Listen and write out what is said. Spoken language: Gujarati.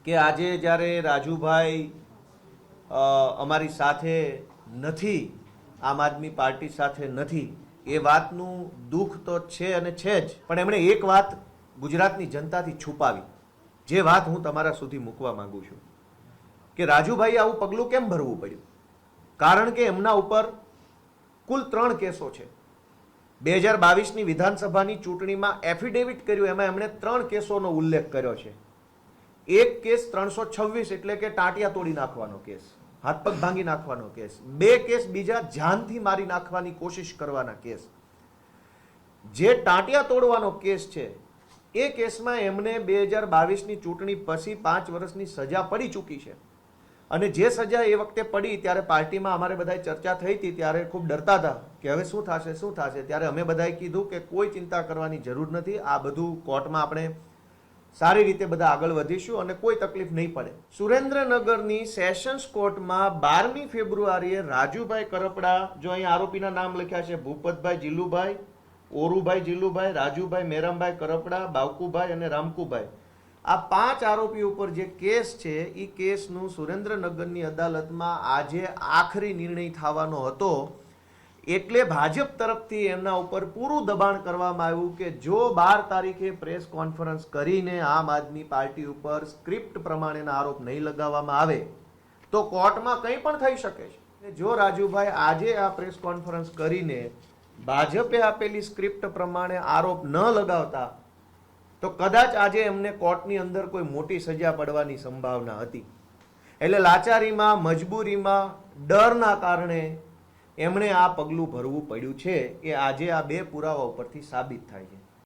કે આજે જ્યારે રાજુભાઈ અમારી સાથે નથી, આમ આદમી પાર્ટી સાથે નથી, એ વાતનું દુઃખ તો છે અને છે જ, પણ એમણે એક વાત ગુજરાતની જનતાથી છુપાવી, જે વાત હું તમારા સુધી મૂકવા માંગુ છું કે રાજુભાઈ આવું પગલું કેમ ભરવું પડ્યું. કારણ કે એમના ઉપર કુલ 3 કેસો છે. 2022ની વિધાનસભાની ચૂંટણીમાં એફિડેવિટ કર્યું, એમાં એમણે 3 કેસોનો ઉલ્લેખ કર્યો છે. એક કેસ 326 એટલે કે ટાંટિયા તોડી નાખવાનો કેસ, હાથ પગ ભાંગી નાખવાનો કેસ. 2 કેસ બીજા જાનથી મારી નાખવાની કોશિશ કરવાના કેસ. જે ટાંટિયા તોડવાનો કેસ છે એ કેસમાં એમને 2022ની ચૂંટણી પછી 5 વર્ષની સજા પડી ચૂકી છે. અને જે સજા એ વખતે પડી ત્યારે પાર્ટીમાં અમારે બધાય ચર્ચા થઈ હતી, ત્યારે ખૂબ ડરતા હતા કે હવે શું થશે. ત્યારે અમે બધાએ કીધું કે કોઈ ચિંતા કરવાની જરૂર નથી, આ બધું કોર્ટમાં આપણે સારી રીતે બધા આગળ વધીશું અને કોઈ તકલીફ નહીં પડે. સુરેન્દ્રનગરની સેશન્સ કોર્ટમાં 12મી ફેબ્રુઆરીએ રાજુભાઈ કરપડા, જો અહીં આરોપીના નામ લખ્યા છે, ભૂપતભાઈ જીલુભાઈ, ઓરુભાઈ જીલુભાઈ, રાજુભાઈ મેરામભાઈ કરપડા, બાવકુભાઈ અને રામકુભાઈ, આ 5 આરોપી ઉપર જે કેસ છે એ કેસનું સુરેન્દ્રનગરની અદાલતમાં આજે આખરી નિર્ણય થવાનો હતો. એટલે ભાજપ તરફથી એમના ઉપર પૂરું દબાણ કરવામાં આવ્યું કે જો 12 તારીખે પ્રેસ કોન્ફરન્સ કરીને આમ આદમી પાર્ટી ઉપર સ્ક્રિપ્ટ પ્રમાણેના આરોપ નહીં લગાવવામાં આવે તો કોર્ટમાં કંઈ પણ થઈ શકે છે. જો રાજુભાઈ આજે આ પ્રેસ કોન્ફરન્સ કરીને ભાજપે આપેલી સ્ક્રિપ્ટ પ્રમાણે આરોપ ન લગાવતા તો કદાચ આજે એમને કોર્ટની અંદર કોઈ મોટી સજા પડવાની સંભાવના હતી. એટલે લાચારીમાં, મજબૂરીમાં, ડરના કારણે એમણે આ પગલું ભરવું પડ્યું છે, એ આજે આ 2 પુરાવા ઉપરથી સાબિત થાય છે.